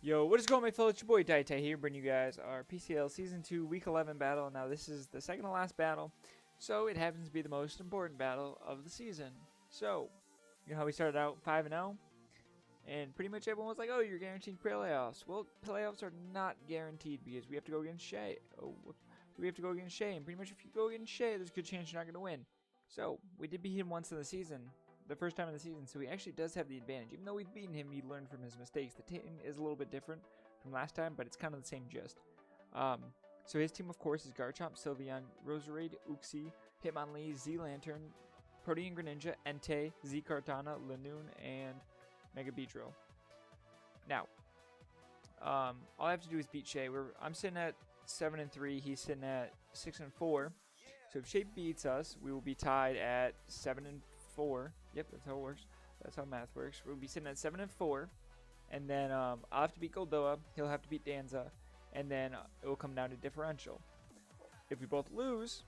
Yo, what is going on, my fellow? It's your boy DyeItTight here, bringing you guys our PCL Season 2 Week 11 battle. Now, this is the second to last battle, so it happens to be the most important battle of the season. So, you know how we started out 5-0? And pretty much everyone was like, oh, you're guaranteed playoffs. Well, playoffs are not guaranteed because we have to go against Shay. We have to go against Shay, and pretty much if you go against Shay, there's a good chance you're not going to win. So, we did beat him once in the season. The first time in the season, so he actually does have the advantage. Even though we've beaten him, he learned from his mistakes. The team is a little bit different from last time, but it's kind of the same gist. So his team, of course, is Garchomp, Sylveon, Roserade, Uxie, Hitmonlee, Z-Lantern, Protean Greninja, Entei, Z-Kartana, Lanoon, and Mega Beedrill. Now, all I have to do is beat Shay. I'm sitting at 7-3. He's sitting at 6-4. So if Shay beats us, we will be tied at 7-4. Yep, that's how it works. That's how math works. We'll be sitting at 7-4, and then I'll have to beat Goldoa. He'll have to beat Danza, and then it will come down to differential. If we both lose,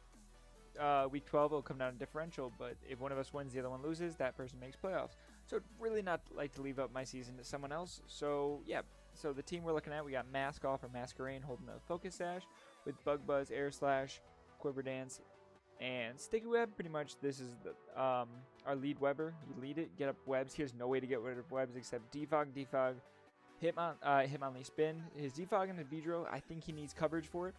week 12 it will come down to differential. But if one of us wins, the other one loses. That person makes playoffs. So I'd really not like to leave up my season to someone else. So yeah. So the team we're looking at, we got Mask Off or Masquerain holding the Focus Sash with Bug Buzz, Air Slash, Quiver Dance, and Sticky Web. Pretty much this is the our lead webber. You lead it, get up webs. He has no way to get rid of webs except Defog, Hitmonlee Spin. His Defog and the Beedrill, I think he needs coverage for it.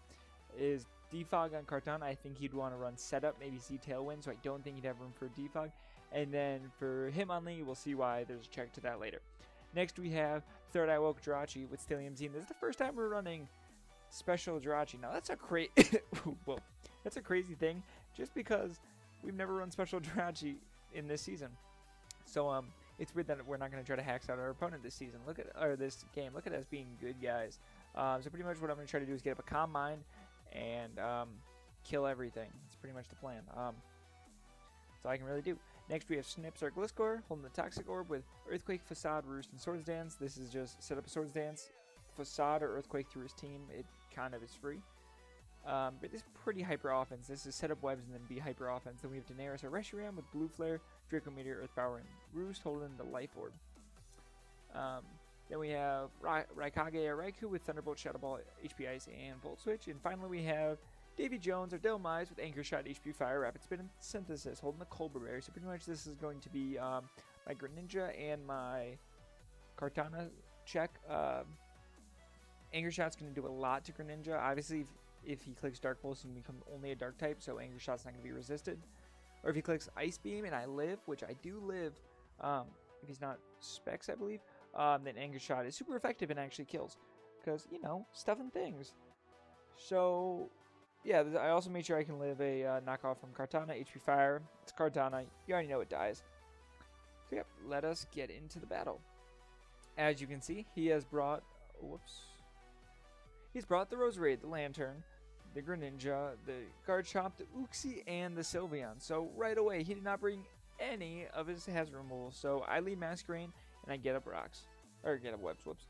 His Defog on Kartana, I think he'd want to run setup, maybe see Tailwind, so I don't think he'd have room for Defog. And then for Hitmonlee, we'll see why. There's a check to that later. Next we have Third Eye Woke Jirachi with Stellium Z. This is the first time we're running Special Jirachi. Now that's a well, that's a crazy thing, just because we've never run Special Jirachi in this season. So it's weird that we're not going to try to hack out our opponent this season. This game. Look at us being good guys. So pretty much what I'm going to try to do is get up a calm mind and kill everything. That's pretty much the plan. That's all I can really do. Next we have Snips or Gliscor holding the Toxic Orb with Earthquake, Facade, Roost, and Swords Dance. This is just set up a Swords Dance, Facade, or Earthquake through his team. It kind of is free. But this is pretty hyper offense. This is set up webs and then be hyper offense. Then we have Daenerys or Reshiram with Blue Flare, Draco Meteor, Earth Power, and Roost holding the Life Orb. Then we have Raikage or Raikou with Thunderbolt, Shadow Ball, HP Ice, and Volt Switch. And finally we have Davy Jones or Delmise with Anchor Shot, HP Fire, Rapid Spin, and Synthesis holding the Cobra Berry. So pretty much this is going to be my Greninja and my Kartana check. Anchor Shot's going to do a lot to Greninja. Obviously, if he clicks Dark Pulse, he can become only a Dark type, so Anchor Shot's not going to be resisted. Or if he clicks Ice Beam and I live, which I do live, if he's not Specs, I believe, then Anchor Shot is super effective and actually kills. Because, you know, stuff and things. So, yeah, I also made sure I can live a knockoff from Kartana, HP Fire. It's Kartana. You already know it dies. So, yep, let us get into the battle. As you can see, he has brought... He's brought the Roserade, the Lantern, the Greninja, the Garchomp, the Uxie, and the Sylveon. So right away, he did not bring any of his hazard removal. So I lead Masquerain, and I get up rocks. Or get up webs, whoops.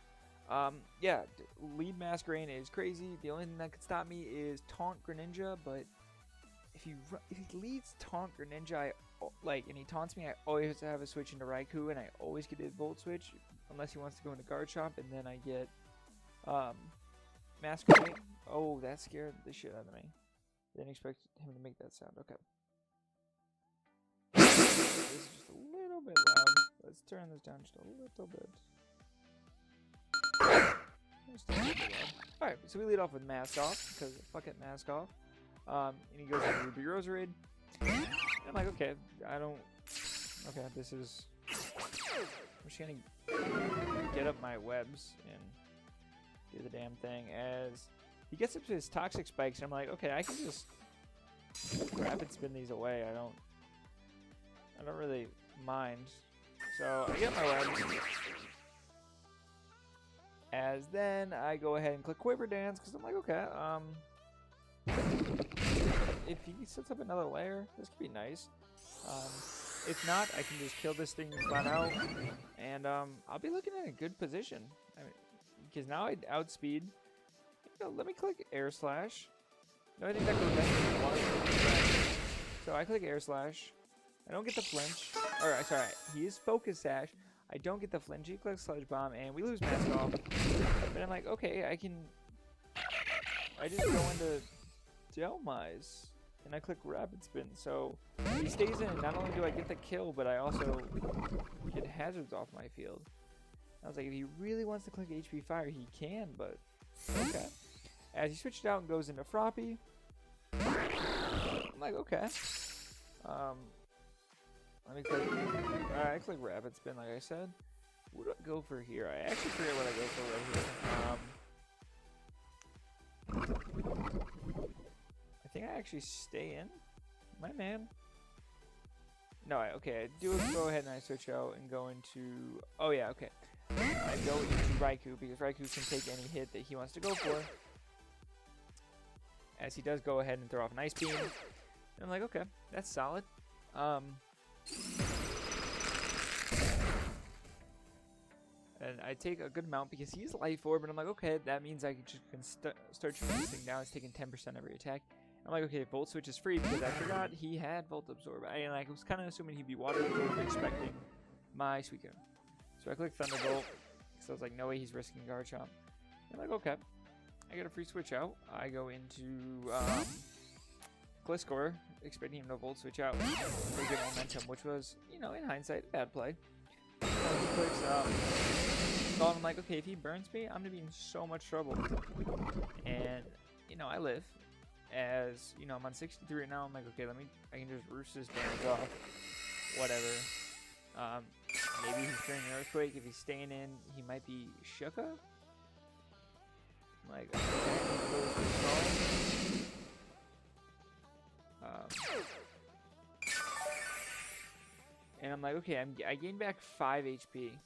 Yeah, lead Masquerain is crazy. The only thing that could stop me is Taunt Greninja, but if he leads Taunt Greninja, and he taunts me, I always have to have a switch into Raikou, and I always get a Volt Switch, unless he wants to go into Garchomp, and then I get, Masquerain. Oh, that scared the shit out of me. Didn't expect him to make that sound. Okay. This is just a little bit loud. Let's turn this down just a little bit. Alright, so we lead off with Mask Off, because fuck it, Mask Off. And he goes into Ruby Roserade. And I'm like, okay, okay, this is... I'm just gonna get up my webs and do the damn thing as he gets up to his Toxic Spikes, and I'm like, okay, I can just Rapid Spin these away. I don't really mind. So I get my webs. As then I go ahead and click Quiver Dance because I'm like, okay, if he sets up another layer, this could be nice. If not, I can just kill this thing flat out, and I'll be looking in a good position. I mean, because now I outspeed. You know, let me click Air Slash. No, I think that goes back to water. So I click Air Slash. I don't get the flinch. Alright, sorry. He is Focus Sash. I don't get the flinch. He clicks Sledge Bomb, and we lose Mask Off. But I'm like, okay, I just go into Delmise, and I click Rapid Spin. So he stays in. Not only do I get the kill, but I also get hazards off my field. I was like, if he really wants to click HP Fire, he can, but okay. As he switched out and goes into Froppy, I'm like, okay. Let me click. I click Rapid Spin, like I said. What do I go for here? I actually forget what I go for right here. I think I actually stay in. My man. No, okay. I do go ahead and I switch out and go into. Oh yeah, okay. I go into Raikou because Raikou can take any hit that he wants to go for. As he does go ahead and throw off an Ice Beam. And I'm like, okay, that's solid. And I take a good amount because he's Life Orb, and I'm like, okay, that means I can start shooting this thing down. It's taking 10% every attack. I'm like, okay, Volt Switch is free because I forgot he had Volt Absorb. And I was kind of assuming he'd be Water Absorb, expecting my Suicune. So I click Thunderbolt because I was like, no way he's risking Garchomp. I'm like, okay. I get a free switch out. I go into Gliscor, expecting him to Volt Switch out to get momentum, which was, you know, in hindsight, a bad play. So he clicks so I'm like, okay, if he burns me, I'm going to be in so much trouble. And, you know, I live. As, you know, I'm on 63 right now. I'm like, okay, I can just roost his damage off. Whatever. Maybe he's turning an Earthquake. If he's staying in, he might be Shuka. I'm like, okay, he goes to stall. And I'm like, okay, I gained back 5 HP.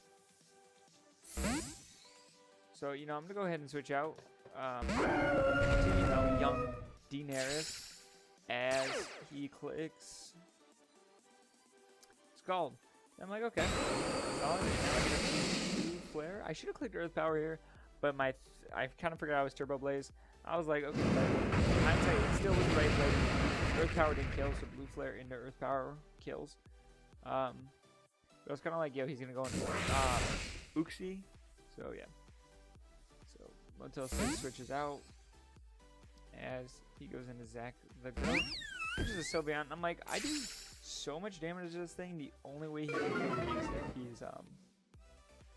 So, you know, I'm going to go ahead and switch out. To, you know, young Daenerys as he clicks Scald. And I'm like, okay. Solid. And now I get a blue flare. I should have clicked Earth Power here, but I kind of forgot I was Turbo Blaze. I was like, okay, but in hindsight, it still was the right play. Earth Power didn't kill, so blue flare into Earth Power kills. But I was kind of like, yo, he's gonna go into Uxie. So yeah. So Motel 6 switches out as he goes into Zac the Goat, which is a Sylveon. I'm like, I do so much damage to this thing. The only way he can kill me is if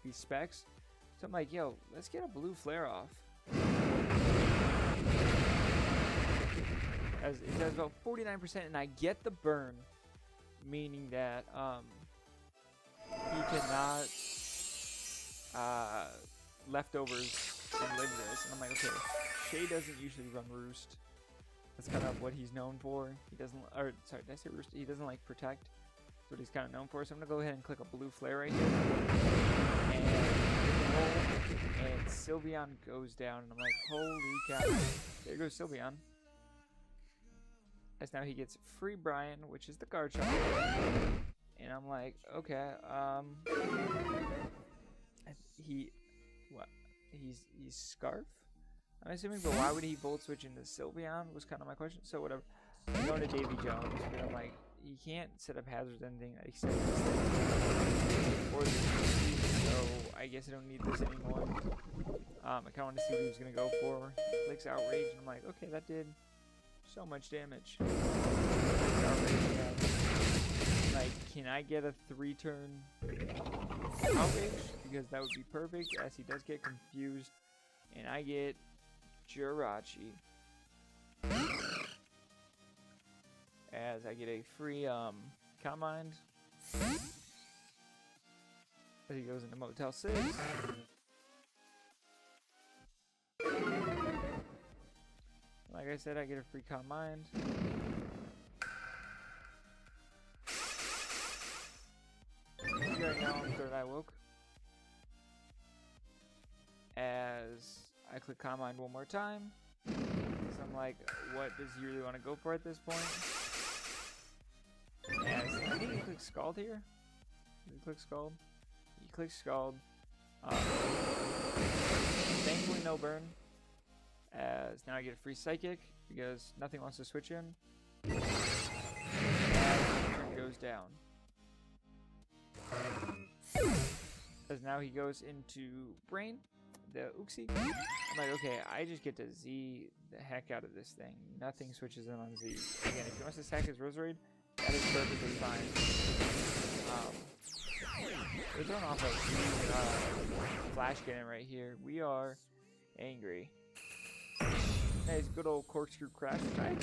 he's specs. So I'm like, yo, let's get a blue flare off. As it does about 49%, and I get the burn, meaning that he cannot leftovers and live this. And I'm like, okay, Shay doesn't usually run Roost. That's kind of what he's known for. He doesn't, or sorry, did I say Roost? He doesn't like Protect. That's what he's kind of known for. So I'm gonna go ahead and click a blue flare right here, and Sylveon goes down, and I'm like, holy cow! There goes Sylveon. As now he gets free Brian, which is the Garchomp. And I'm like, okay, he's Scarf? I'm assuming, but why would he Volt Switch into Sylveon was kind of my question. So whatever. I'm going to Davy Jones, but I'm like, he can't set up hazards anything except or this, so I guess I don't need this anymore. I kind of want to see what he was going to go for. He clicks Outrage, and I'm like, okay, that did so much damage. Like, can I get a 3-turn Outrage? Because that would be perfect, as he does get confused. And I get Jirachi. As I get a free Calm Mind. As he goes into Motel 6. Like I said, I get a free Calm Mind. Right now I'm Third Eye Woke. As I click Calm Mind one more time. So I'm like, what does he really want to go for at this point? As I think he clicks Scald here. Did he click Scald? He clicks Scald. Thankfully no burn. As now I get a free Psychic because nothing wants to switch in. As the turn goes down. As now he goes into Brain, the Uxie. I'm like, okay, I just get to Z the heck out of this thing. Nothing switches in on Z. Again, if he wants to sack his Roserade, that is perfectly fine. We're throwing off a flash cannon right here. We are angry. Nice good old corkscrew crash attack.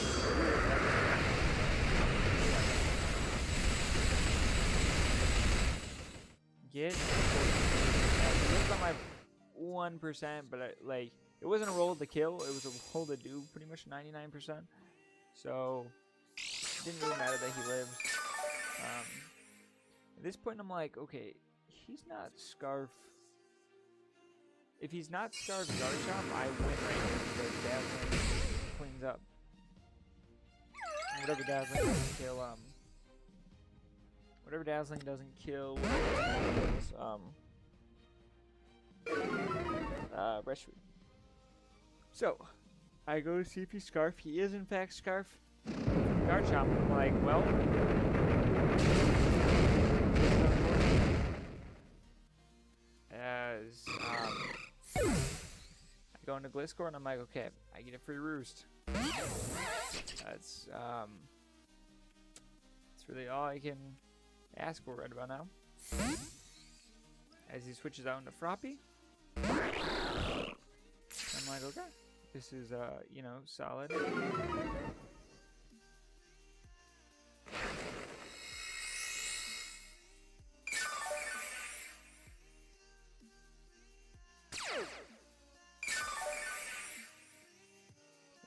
Get it on my 1%, but like it wasn't a roll to kill, it was a roll to do pretty much 99%. So it didn't really matter that he lived. At this point I'm like, okay, he's not Scarf. If he's not Scarf Garchomp, I win right here because Dazzling cleans up. Whatever Dazzling doesn't kill, whatever Dazzling doesn't kill, Rescue. So, I go to see if he's Scarf. He is in fact Scarf Garchomp. I'm like, well, as I go into Gliscor and I'm like, okay, I get a free roost. That's really all I can ask for right about now. As he switches out into Froppy, I'm like, okay, this is you know, solid.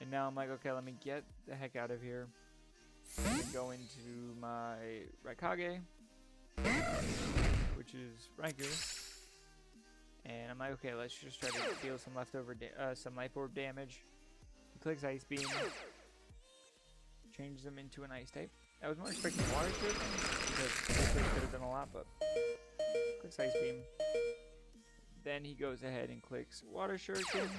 And now I'm like, okay, let me get the heck out of here. Go into my Raikage, which is Raikou. And I'm like, okay, let's just try to deal some leftover, some Life Orb damage. He clicks Ice Beam, changes him into an Ice type. I was more expecting Water Shuriken because he could have done a lot, but clicks Ice Beam. Then he goes ahead and clicks Water Shuriken.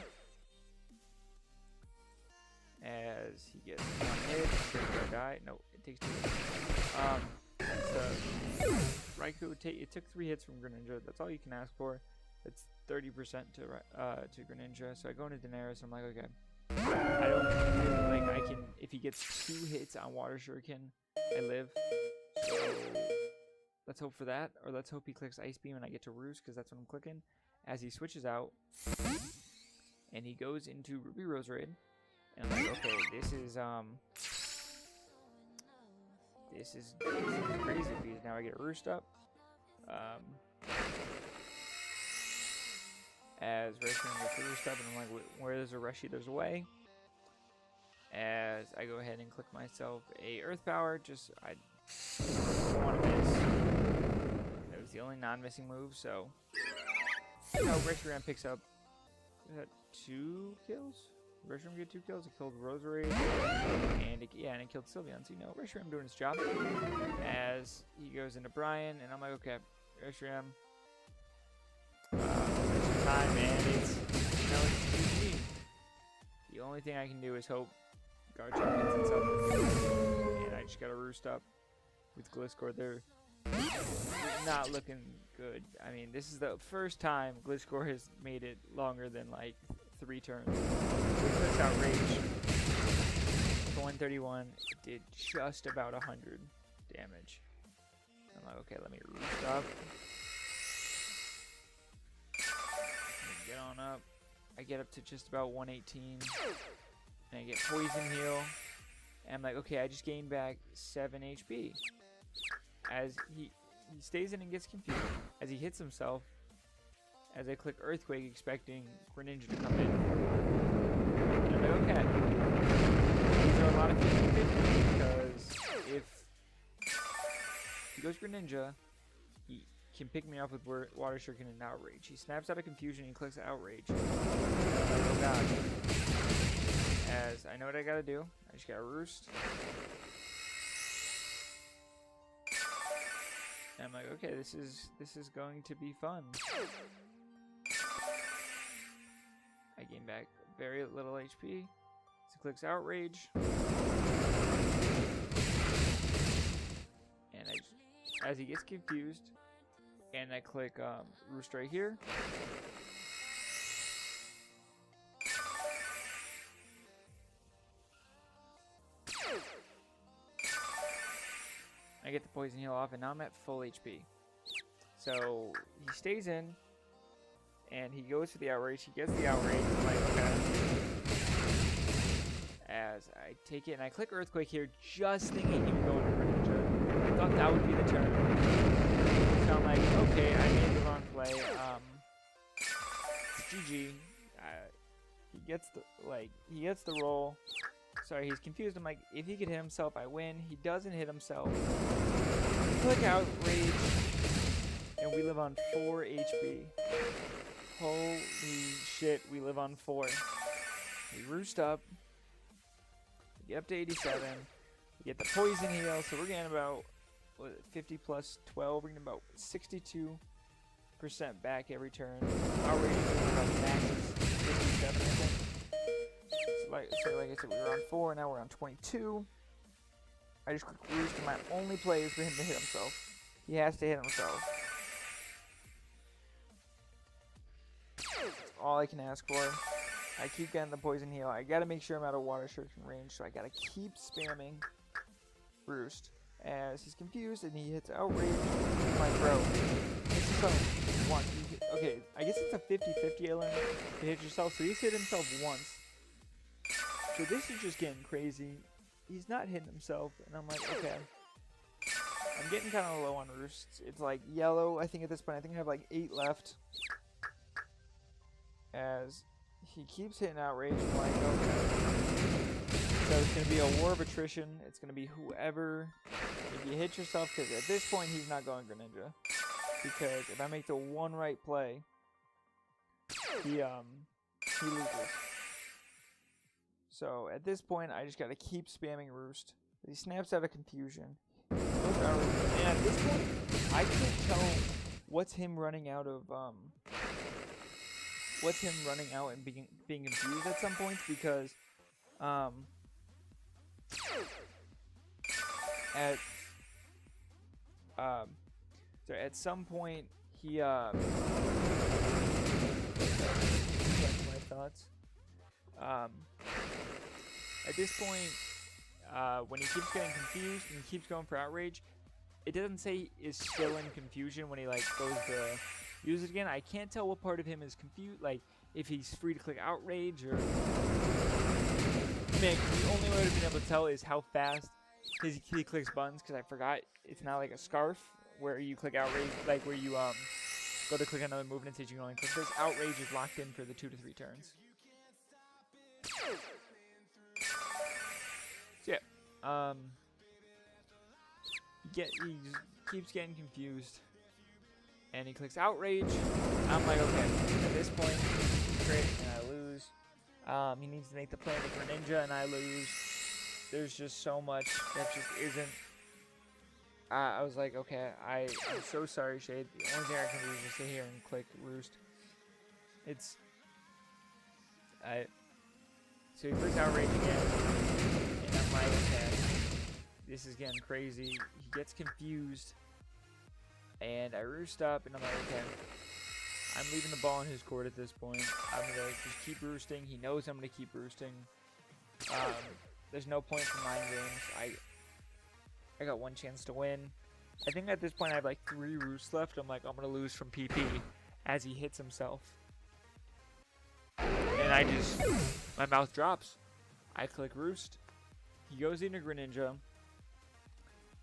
As he gets one hit, he'll die. No, it takes 2 hits. Raikou, it took 3 hits from Greninja. That's all you can ask for. It's 30% to Greninja. So I go into Daenerys. I'm like, okay. I don't really like. I can, if he gets 2 hits on Water Shuriken, I live. So let's hope for that, or let's hope he clicks Ice Beam and I get to Roost because that's what I'm clicking. As he switches out, and he goes into Ruby Roserade. And I'm like, okay, this is crazy because now I get a Roost up. As Reshiram gets a Roost up, and I'm like, where there's a Reshi, there's a way. As I go ahead and click myself a Earth Power, I don't want to miss. That was the only non-missing move, so. No, Reshiram picks up 2 kills? Reshiram get 2 kills. It killed Roserade, and it killed Sylveon. So, you know, Reshiram doing his job. As he goes into Brian, and I'm like, okay, Reshiram. Time, man. It's easy. The only thing I can do is hope Garchomp gets itself, and I just got to Roost up with Gliscor. They're not looking good. I mean, this is the first time Gliscor has made it longer than like 3 turns. Clicks Outrage for 131. It did just about 100 damage. I'm like, okay, let me Roost up. Get on up. I get up to just about 118. And I get Poison Heal. And I'm like, okay, I just gained back 7 HP. As he stays in and gets confused. As he hits himself. As I click Earthquake, expecting Greninja to come in. And I'm like, okay. These are a lot of 50-50 because if he goes Greninja, he can pick me off with Water Shuriken and Outrage. He snaps out of confusion and clicks Outrage. And I'm like, oh god. As I know what I gotta do. I just gotta Roost. And I'm like, okay, this is going to be fun. I gain back very little HP. So clicks Outrage. And as he gets confused, and I click Roost right here. I get the poison heal off, and now I'm at full HP. So he stays in, and he goes for the outrage. He gets the outrage. I'm like, okay. As I take it, and I click Earthquake here, just thinking he would go into Greninja. I thought that would be the turn. So I'm like, okay, I made the wrong play. It's GG. He gets the roll. Sorry, he's confused. I'm like, if he could hit himself, I win. He doesn't hit himself. Click outrage, and we live on 4 HP. Holy shit, we live on 4. We roost up. We get up to 87. We get the poison heal, so we're getting about 50 plus 12. We're getting about 62% back every turn. Outrage is about max is 57, I think. So like I said, we were on 4, now we're on 22. I just click Roost, and my only play is for him to hit himself. He has to hit himself. That's all I can ask for. I keep getting the poison heal. I gotta make sure I'm out of water shuriken range, so I gotta keep spamming Roost. As he's confused, and he hits outrage. My bro. Hits himself once. Okay, I guess it's a 50-50 I learned to hit yourself, so he's hit himself once. So this is just getting crazy. He's not hitting himself, and I'm like, okay. I'm getting kind of low on Roosts. It's like yellow, I think at this point. I think I have like 8 left. As he keeps hitting outrage, I'm like, okay. So it's going to be a war of attrition. It's going to be whoever. If you hit yourself, because at this point he's not going Greninja. Because if I make the one right play, he loses. So at this point, I just gotta keep spamming Roost. He snaps out of confusion. And at this point, I can't tell what's him running out of what's him running out and being confused at some points, because at some point he my thoughts. At this point, when he keeps getting confused and he keeps going for outrage, it doesn't say is still in confusion when he like goes to use it again. I can't tell what part of him is confused, like if he's free to click outrage or. Mick, the only way to be able to tell is how fast he clicks buttons, because I forgot it's not like a scarf where you click outrage, like where you go to click another move and it says you can only click this. Outrage is locked in for the 2 to 3 turns. So yeah, he just keeps getting confused, and he clicks outrage. I'm like, okay, at this point, crit and I lose. He needs to make the play with Greninja, and I lose. There's just so much that just isn't. I was like, okay, I'm so sorry, Shade. The only thing I can do is just sit here and click Roost. So he clicks outrage again, and I'm like, okay, this is getting crazy. He gets confused, and I Roost up, and I'm like, okay, I'm leaving the ball in his court at this point. I'm gonna just keep roosting. He knows I'm gonna keep roosting. There's no point for mind games. I got one chance to win. I think at this point I have like 3 roosts left. I'm like, I'm gonna lose from PP as he hits himself. And my mouth drops. I click Roost. He goes into Greninja.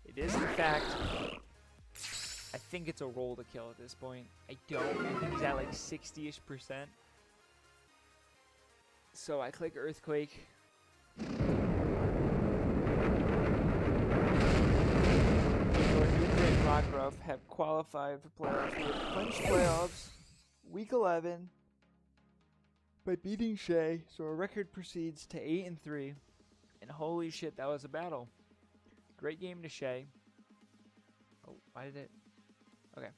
It is in fact, I think it's a roll to kill at this point. I think he's at like 60-ish%. So I click Earthquake. Britain Rockruff have qualified for playoffs. We have Clinch playoffs, week 11, by beating Shay. So our record proceeds to 8-3. And holy shit, that was a battle. Great game to Shay. Oh, why did it? Okay.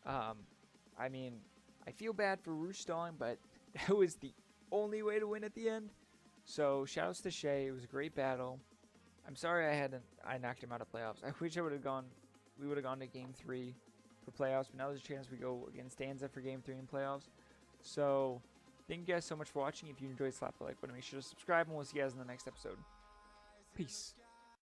I mean, I feel bad for Roost stalling, but that was the only way to win at the end. So shoutouts to Shay. It was a great battle. I'm sorry I knocked him out of playoffs. I wish we would have gone to game 3. for playoffs, but now there's a chance we go against Danza for Game 3 in playoffs. So, thank you guys so much for watching. If you enjoyed, slap the like button, make sure to subscribe, and we'll see you guys in the next episode. Peace.